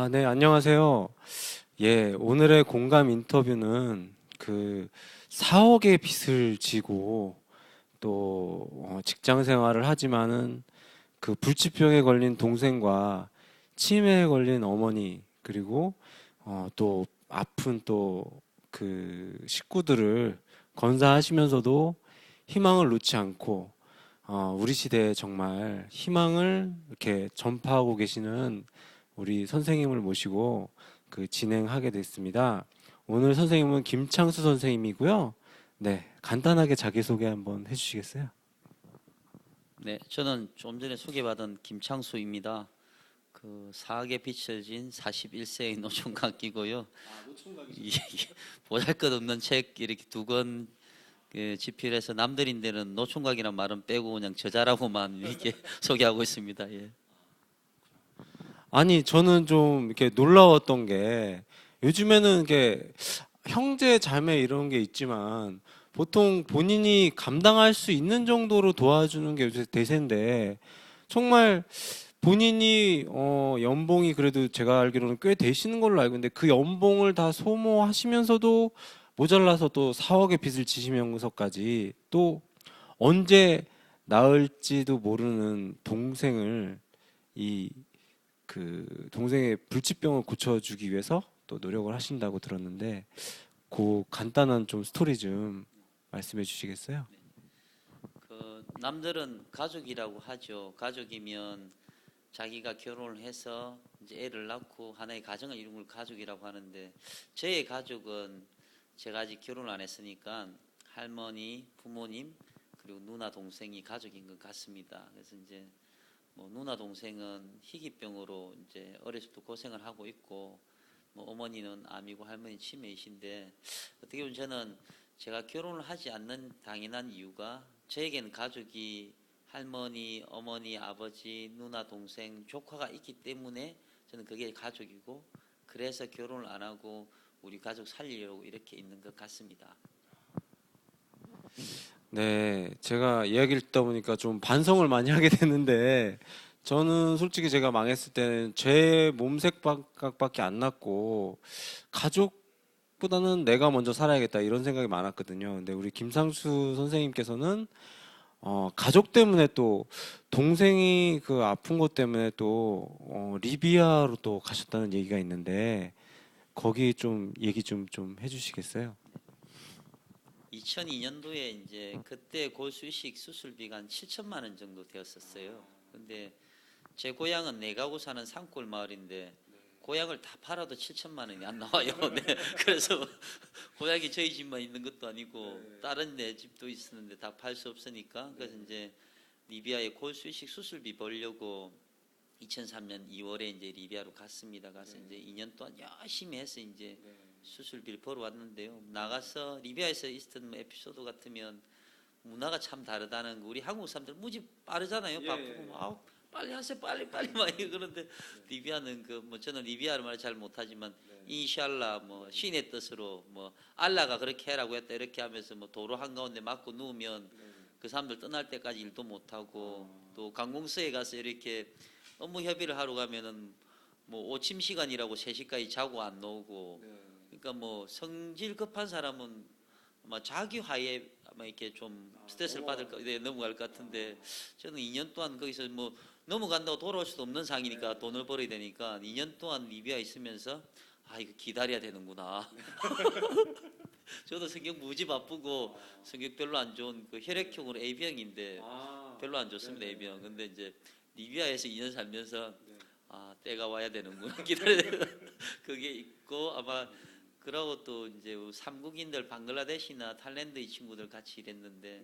네, 안녕하세요. 예, 오늘의 공감 인터뷰는 그 4억의 빚을 지고 또 직장 생활을 하지만은 그 불치병에 걸린 동생과 치매에 걸린 어머니 그리고 또 아픈 또 그 식구들을 건사하시면서도 희망을 놓지 않고 우리 시대에 정말 희망을 이렇게 전파하고 계시는 우리 선생님을 모시고 그 진행하게 됐습니다. 오늘 선생님은 김창수 선생님이고요. 네, 간단하게 자기소개 한번 해주시겠어요? 네, 저는 좀 전에 소개받은 김창수입니다. 그 사학에 비춰진 41세의 노총각이고요. 이게 보잘것없는 책 이렇게 두 권 집필해서 남들인데는 노총각이란 말은 빼고 그냥 저자라고만 이렇게 소개하고 있습니다. 예. 아니, 저는 좀 이렇게 놀라웠던 게 요즘에는 이게 형제 자매 이런 게 있지만 보통 본인이 감당할 수 있는 정도로 도와주는 게 요새 대세인데 정말 본인이 연봉이 그래도 제가 알기로는 꽤 되시는 걸로 알고 있는데 그 연봉을 다 소모하시면서도 모자라서 또 4억의 빚을 지시면서까지 또 언제 낳을지도 모르는 동생을 이 그 동생의 불치병을 고쳐주기 위해서 또 노력을 하신다고 들었는데 그 간단한 좀 스토리 좀 말씀해 주시겠어요? 그 남들은 가족이라고 하죠. 가족이면 자기가 결혼을 해서 이제 애를 낳고 하나의 가정을 이룬 걸 가족이라고 하는데 저의 가족은 제가 아직 결혼을 안 했으니까 할머니, 부모님 그리고 누나 동생이 가족인 것 같습니다. 그래서 이제 뭐 누나 동생은 희귀병으로 이제 어렸을 때 고생을 하고 있고 뭐 어머니는 암이고 할머니 치매이신데 어떻게 보면 저는 제가 결혼을 하지 않는 당연한 이유가 저에게는 가족이 할머니, 어머니, 아버지, 누나, 동생, 조카가 있기 때문에 저는 그게 가족이고 그래서 결혼을 안 하고 우리 가족 살리려고 이렇게 있는 것 같습니다. 네, 제가 이야기를 듣다 보니까 좀 반성을 많이 하게 되는데 저는 솔직히 제가 망했을 때는 제 몸색밖에 안 났고 가족보다는 내가 먼저 살아야겠다 이런 생각이 많았거든요. 근데 우리 김상수 선생님께서는 가족 때문에 또 동생이 그 아픈 것 때문에 또 리비아로 또 가셨다는 얘기가 있는데 거기 좀 얘기 좀 해주시겠어요? 2002년도에 이제 그때 골수 이식 수술비가 한 7천만 원 정도 되었었어요. 근데 제 고향은 내가구 사는 산골 마을인데 고향을 다 팔아도 7천만 원이 안 나와요. 네. 그래서 고향이 저희 집만 있는 것도 아니고 다른 내 집도 있었는데 다 팔 수 없으니까 그래서 이제 리비아에 골수 이식 수술비 벌려고 2003년 2월에 이제 리비아로 갔습니다. 가서 이제 2년 동안 열심히 해서 이제 수술비를 벌어왔는데요. 나가서 리비아에서 있었던 뭐 에피소드 같으면 문화가 참 다르다는 거. 우리 한국 사람들 무지 빠르잖아요. 바쁘고 막 빨리 하세요, 빨리 빨리 막 그런데 리비아는 그 뭐 저는 리비아를 말 잘 못하지만 인샬라 뭐 신의 뜻으로 뭐 알라가 그렇게 해라고 했다 이렇게 하면서 뭐 도로 한 가운데 맞고 누우면 그 사람들 떠날 때까지 일도 못 하고 또 관공서에 가서 이렇게 업무 협의를 하러 가면은 뭐 오침 시간이라고 3시까지 자고 안 나오고 그러니까 뭐 성질 급한 사람은 아마 자기 화에 아마 이렇게 좀 스트레스를 받을 거 넘어갈 것 같은데 저는 2년 동안 거기서 뭐 넘어간다고 돌아올 수도 없는 상이니까 돈을 벌어야 되니까 2년 동안 리비아 있으면서 아 이거 기다려야 되는구나. 저도 성격 무지 바쁘고 성격 별로 안 좋은 그 혈액형으로 A병인데 별로 안 좋습니다. A병. 근데 이제 리비아에서 2년 살면서 아 때가 와야 되는구나 기다려야 되는 그게 있고 아마 그러고 또 이제 삼국인들 방글라데시나 탈랜드 이 친구들 같이 일했는데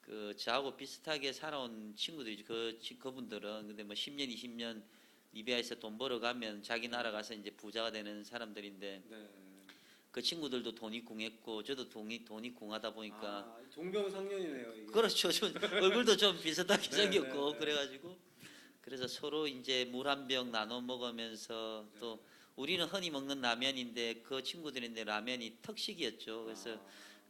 그 저하고 비슷하게 살아온 친구들이 그분들은 근데 뭐 10년 20년 리비아에서 돈 벌어가면 자기 나라 가서 이제 부자가 되는 사람들인데 그 친구들도 돈이 궁했고 저도 돈이 궁하다 보니까 동병상련이네요, 이게. 그렇죠. 좀 얼굴도 좀 비슷하게 생겼고 그래가지고 그래서 서로 이제 물 한 병 나눠 먹으면서 또 우리는 흔히 먹는 라면인데 그 친구들인데 라면이 특식이었죠. 그래서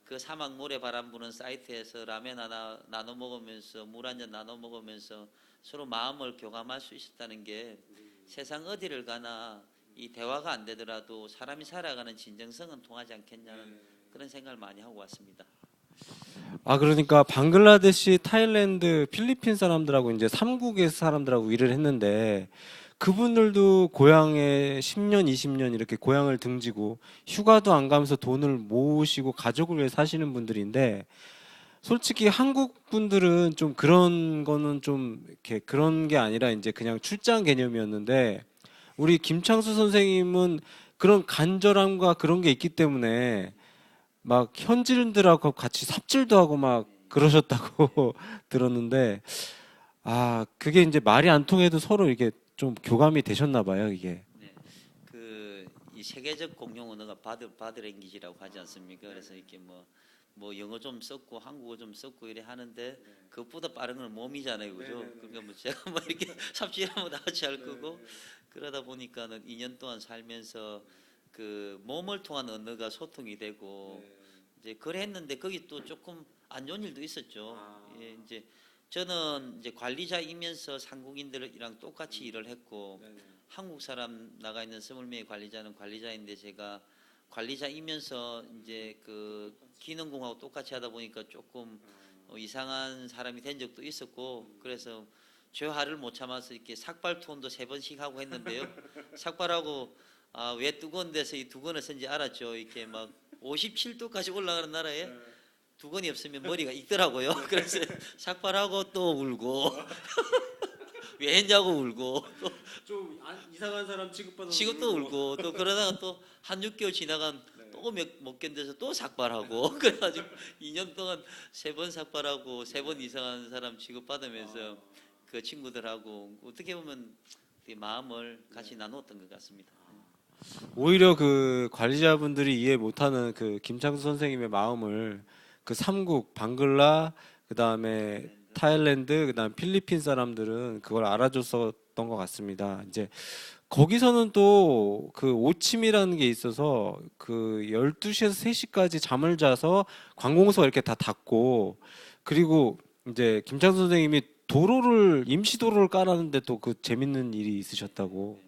그 사막 모래바람 부는 사이트에서 라면 하나 나눠 먹으면서 물 한 잔 나눠 먹으면서 서로 마음을 교감할 수 있었다는 게 세상 어디를 가나 이 대화가 안 되더라도 사람이 살아가는 진정성은 통하지 않겠냐는 그런 생각을 많이 하고 왔습니다. 아, 그러니까 방글라데시, 타일랜드, 필리핀 사람들하고 이제 3국의 사람들하고 일을 했는데 그분들도 고향에 10년, 20년 이렇게 고향을 등지고 휴가도 안 가면서 돈을 모으시고 가족을 위해 사시는 분들인데 솔직히 한국 분들은 좀 그런 거는 좀 이렇게 그런 게 아니라 이제 그냥 출장 개념이었는데 우리 김창수 선생님은 그런 간절함과 그런 게 있기 때문에 막 현지인들하고 같이 삽질도 하고 막 그러셨다고 들었는데 아 그게 이제 말이 안 통해도 서로 이게 좀 교감이 되셨나 봐요 이게. 네, 그 이 세계적 공용 언어가 바드랭귀지라고 하지 않습니까? 그래서 이렇게 뭐 영어 좀 썼고 한국어 좀 썼고 이래 하는데 그것보다 빠른 건 몸이잖아요, 그죠? 그러니까 뭐 제가 뭐 이렇게 삽질하면 다 같이 할 거고 그러다 보니까는 2년 동안 살면서 그 몸을 통한 언어가 소통이 되고 이제 그랬는데 거기 또 조금 안 좋은 일도 있었죠. 예, 이제 저는 이제 관리자이면서 한국인들이랑 똑같이 일을 했고 한국 사람 나가 있는 20명의 관리자는 관리자인데 제가 관리자이면서 이제 그 기능공하고 똑같이 하다 보니까 조금 이상한 사람이 된 적도 있었고 그래서 제 화를 못 참아서 이렇게 삭발 투혼도 3번씩 하고 했는데요. 삭발하고 왜 뜨거운 데서 이 두건을 쓴지 알았죠. 이렇게 막 57도까지 올라가는 나라에 두건이 없으면 머리가 익더라고요. 그래서 삭발하고 또 울고 왜 했냐고 울고 좀 이상한 사람 취급받아서 지금 또 울고 또 그러다가 또 한 6개월 지나간 또 못 견뎌서 또 삭발하고 그래가지고 2년 동안 3번 삭발하고 3번 이상한 사람 취급받으면서 그 친구들하고 어떻게 보면 그 마음을 같이 나누었던 것 같습니다. 오히려 그 관리자분들이 이해 못하는 그 김창수 선생님의 마음을 그 3국 방글라 그다음에 타일랜드 그다음 필리핀 사람들은 그걸 알아줬었던 것 같습니다. 이제 거기서는 또 그 오침이라는 게 있어서 그 12시에서 3시까지 잠을 자서 관공서가 이렇게 다 닫고 그리고 이제 김창수 선생님이 도로를 임시 도로를 깔았는데 또 그 재밌는 일이 있으셨다고.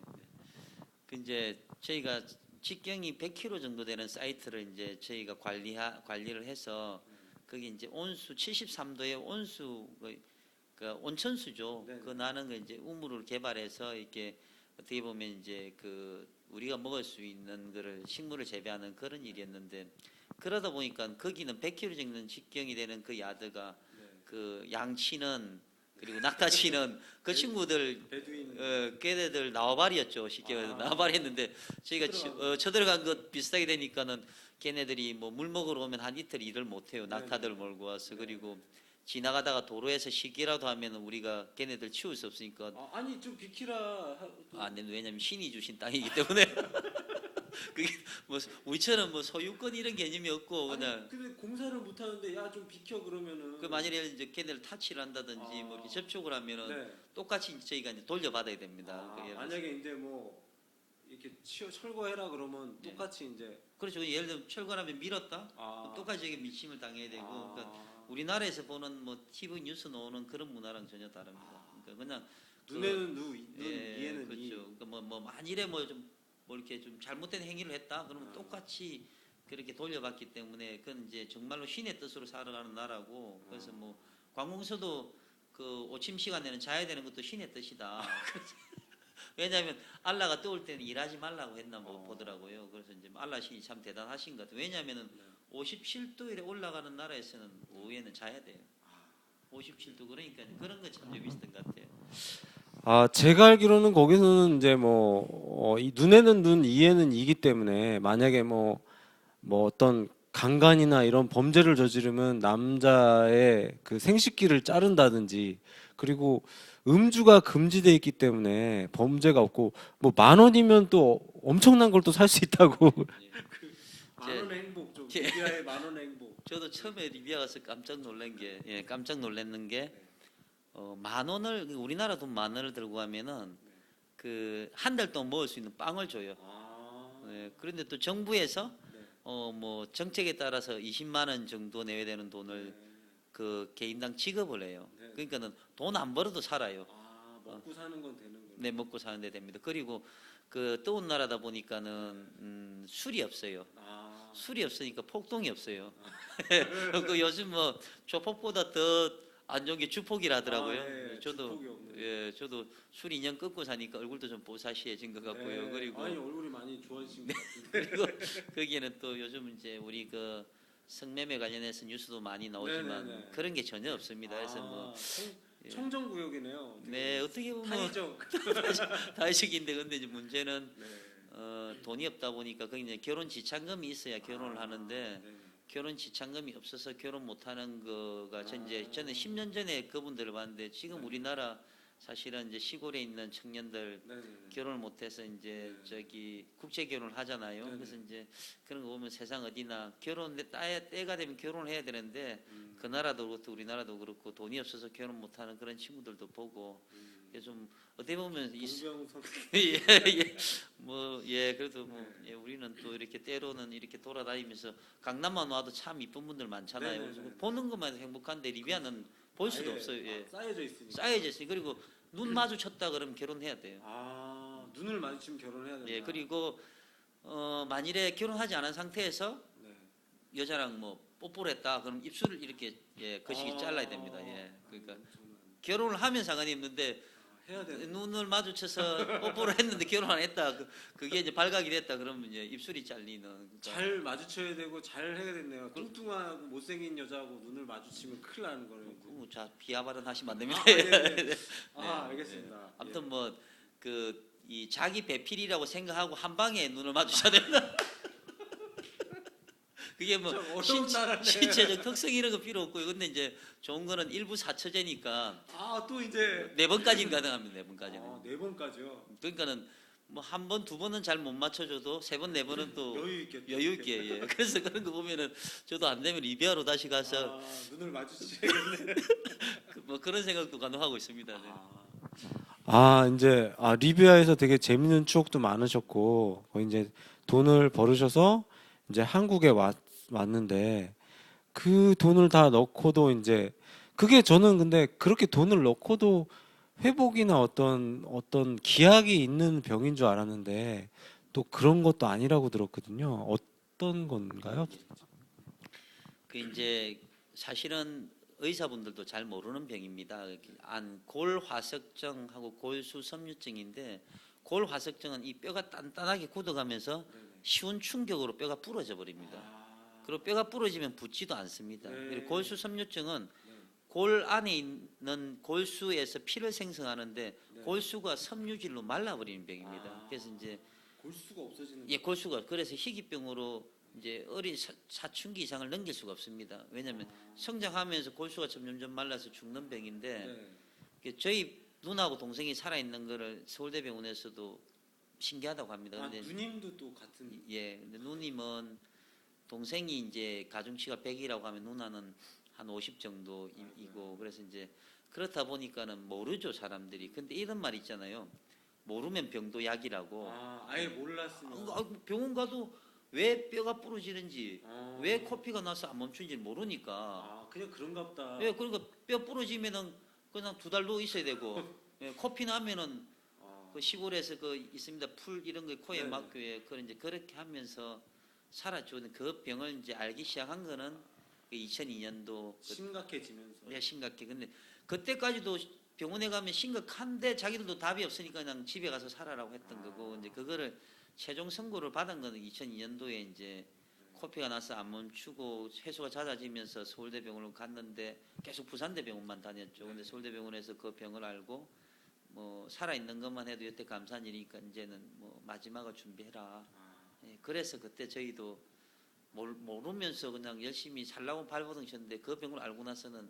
그 이제 저희가 직경이 100km 정도 되는 사이트를 이제 저희가 관리를 해서 거기 이제 온수 73도의 온수 그 온천수죠. 그 나는 거 이제 우물을 개발해서 이렇게 어떻게 보면 이제 그 우리가 먹을 수 있는 거를 식물을 재배하는 그런 일이었는데 그러다 보니까 거기는 100km 정도 직경이 되는 그 야드가 그 양치는 그리고 낙타치는 그 친구들 걔네들 나와바리였죠. 쉽게 말해서 나와바리했는데 저희가 쳐들어간 것 비슷하게 되니까는 걔네들이 뭐 물 먹으러 오면 한 이틀 일을 못 해요. 낙타들 몰고 와서 그리고 지나가다가 도로에서 쉬기라도 하면 우리가 걔네들 치울 수 없으니까 아니 좀 비키라. 안 되는 왜냐면 신이 주신 땅이기 때문에 그게 뭐 우리처럼 뭐 소유권 이런 개념이 없고 그냥 근데 공사를 못 하는데 야 좀 비켜 그러면은. 그 만일에 이제 걔네를 타치를 한다든지 뭐 이렇게 접촉을 하면은 똑같이 저희가 이제 돌려받아야 됩니다. 그 예를 들어서. 만약에 이제 뭐 이렇게 철거해라 그러면 네. 똑같이 이제. 그렇죠. 예를 들면 철거하면 밀었다. 똑같이 이게 미침을 당해야 되고 그러니까 우리나라에서 보는 뭐 TV 뉴스 나오는 그런 문화랑 전혀 다릅니다. 그러니까 그냥 눈에는 예, 이에는 그렇죠. 이. 그러니까 뭐 만일에 뭐 이렇게 좀 잘못된 행위를 했다 그러면 똑같이 그렇게 돌려받기 때문에 그건 이제 정말로 신의 뜻으로 살아가는 나라고 그래서 뭐 관공서도 그 오침 시간에는 자야 되는 것도 신의 뜻이다. 왜냐하면 알라가 떠올 때는 일하지 말라고 했나 뭐 보더라고요. 그래서 이제 알라 신이 참 대단하신 것 같아요. 왜냐하면은 57도에 올라가는 나라에서는 오후에는 자야 돼요. 57도 그러니까 그런 거 참 재밌었던 것 같아요. 아, 제가 알기로는 거기서는 이제 뭐, 이 눈에는 눈, 이에는 이기 때문에 만약에 뭐 어떤 강간이나 이런 범죄를 저지르면 남자의 그 생식기를 자른다든지 그리고 음주가 금지돼 있기 때문에 범죄가 없고 뭐 10,000원이면 또 엄청난 걸 또 살 수 있다고. 제- 10,000원의 행복 좀. 제- 리비아의 10,000원의 행복. 저도 처음에 리비아 가서 깜짝 놀란 게 깜짝 놀랐는 게 10,000원을 우리나라 돈 10,000원을 들고 가면은 그 한 달 동안 먹을 수 있는 빵을 줘요. 그런데 또 정부에서 뭐 정책에 따라서 20만 원 정도 내야 되는 돈을 그 개인당 지급을 해요. 그러니까는 돈 안 벌어도 살아요. 먹고 사는 건 되는 거예요. 네, 먹고 사는데 됩니다. 그리고 그 더운 나라다 보니까는 술이 없어요. 술이 없으니까 폭동이 없어요. 그 요즘 뭐 조폭보다 더 안 좋은 게 주폭이라 하더라고요. 네, 저도 주폭이 없네요. 예, 저도 술 2년 끊고 사니까 얼굴도 좀 보사시해진 것 같고요. 네. 그리고 아니 얼굴이 많이 좋아지신 것 같은데. 그리고 거기에는 또 요즘 이제 우리 그 성매매 관련해서 뉴스도 많이 나오지만 네네네. 그런 게 전혀 없습니다. 그래서 뭐 예. 청정구역이네요. 네, 어떻게 보면 타이적. 다이식인데 근데 이제 문제는 네. 돈이 없다 보니까 거기 이제 결혼 지참금이 있어야 결혼을 하는데 네. 결혼 지참금이 없어서 결혼 못하는 거가 저는 10년 전에 그분들을 봤는데 지금 우리나라 사실은 이제 시골에 있는 청년들 네. 결혼을 못해서 이제 저기 국제 결혼을 하잖아요. 네네. 그래서 이제 그런 거 보면 세상 어디나 결혼 때가 되면 결혼을 해야 되는데 음. 그 나라도 그렇고 우리나라도 그렇고 돈이 없어서 결혼 못하는 그런 친구들도 보고 그래서 좀 어떻게 보면 동병선. 예, 예. 뭐, 예, 그래도 뭐, 예, 우리는 또 이렇게 때로는 이렇게 돌아다니면서 강남만 와도 참 이쁜 분들 많잖아요. 네네네. 그래서 보는 것만 해도 행복한데 리비아는 볼 수도 아예 없어요. 예. 쌓여져 있으니까. 쌓여져 있으니 그리고 눈 마주쳤다 그러면 결혼해야 돼요. 눈을 마주치면 결혼해야 된다. 예, 그리고 만일에 결혼하지 않은 상태에서 네. 여자랑 뭐 뽀뽀를 했다 그럼 입술을 이렇게 예, 거시기 잘라야 됩니다. 예, 그러니까 결혼을 하면 상관이 없는데 해야 되는. 눈을 마주쳐서 뽀뽀를 했는데 결혼 안 했다. 그게 이제 발각이 됐다. 그러면 이제 입술이 잘리는. 그러니까 잘 마주쳐야 되고 잘 해야 됐네요. 뚱뚱하고 못생긴 여자하고 눈을 마주치면 큰일 나는 거네요. 자 비하 발언하시면 안 됩니다. 네. 네. 알겠습니다. 아무튼 뭐 그 이 자기 배필이라고 생각하고 한 방에 눈을 마주쳐야 된다. 그게 뭐 참 어려운 나라네. 신체적 특성 이런 거 필요 없고요. 근데 이제 좋은 거는 일부 사처제니까 또 이제 4번까지는 가능합니다. 4번까지는. 4번까지요. 그러니까는 뭐 한 번, 2번은 잘 못 맞춰줘도 3번, 4번은 또 여유 있게. 여유 있게. 예. 그래서 그런 거 보면은 저도 안 되면 리비아로 다시 가서 눈을 마주치겠네. 뭐 그런 생각도 가능하고 있습니다. 네. 이제 리비아에서 되게 재밌는 추억도 많으셨고 거기 이제 돈을 벌으셔서 이제 한국에 왔는데 그 돈을 다 넣고도 이제 그게 저는 근데 그렇게 돈을 넣고도 회복이나 어떤 기약이 있는 병인 줄 알았는데 또 그런 것도 아니라고 들었거든요. 어떤 건가요? 그 이제 사실은 의사분들도 잘 모르는 병입니다. 골화석증하고 골수섬유증인데 골화석증은 이 뼈가 단단하게 굳어가면서 쉬운 충격으로 뼈가 부러져 버립니다. 그리고 뼈가 부러지면 붓지도 않습니다. 그리고 골수섬유증은 골 안에 있는 골수에서 피를 생성하는데 골수가 섬유질로 말라버리는 병입니다. 그래서 이제 골수가 없어지는. 예, 골수가 그래서 희귀병으로 이제 어린 사춘기 이상을 넘길 수가 없습니다. 왜냐하면 성장하면서 골수가 점점 말라서 죽는 병인데 저희 누나하고 동생이 살아 있는 거를 서울대병원에서도 신기하다고 합니다. 근데 누님도 또 같은. 예, 근데 누님은 동생이 이제 가중치가 100이라고 하면 누나는 한 50 정도이고 그래서 이제 그렇다 보니까는 모르죠 사람들이. 근데 이런 말 있잖아요. 모르면 병도 약이라고. 아예 몰랐으면. 병원 가도 왜 뼈가 부러지는지 왜 코피가 나서 안 멈추는지 모르니까. 그냥 그런가 보다. 예, 그러니까 뼈 부러지면은 그냥 2달도 있어야 되고 예, 코피 나면은 그 시골에서 그 있습니다. 풀 이런 거 코에 네네. 맞고 그런 이제 그렇게 하면서 살았죠. 근데 그 병을 이제 알기 시작한 거는 2002년도 심각해지면서. 예, 심각해. 근데 그때까지도 병원에 가면 심각한데 자기들도 답이 없으니까 그냥 집에 가서 살아라고 했던 거고 이제 그거를 최종 선고를 받은 거는 2002년도에 이제 코피가 나서 안 멈추고 해수가 잦아지면서 서울대병원을 갔는데 계속 부산대병원만 다녔죠. 근데 서울대병원에서 그 병을 알고 뭐 살아 있는 것만 해도 여태 감사한 일이니까 이제는 뭐 마지막을 준비해라. 예, 그래서 그때 저희도 모르면서 그냥 열심히 살라고 발버둥 쳤는데 그 병을 알고 나서는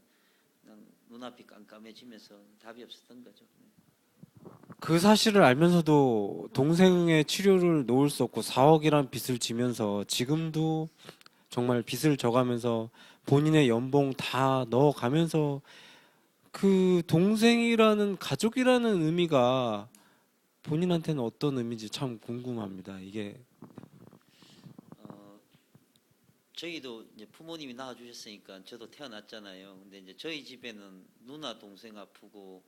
그냥 눈앞이 깜깜해지면서 답이 없었던 거죠. 그 사실을 알면서도 동생의 치료를 놓을 수 없고 4억이란 빚을 지면서 지금도 정말 빚을 져가면서 본인의 연봉 다 넣어가면서 그 동생이라는 가족이라는 의미가 본인한테는 어떤 의미인지 참 궁금합니다. 이게 저희도 이제 부모님이 낳아주셨으니까 저도 태어났잖아요. 근데 이제 저희 집에는 누나 동생 아프고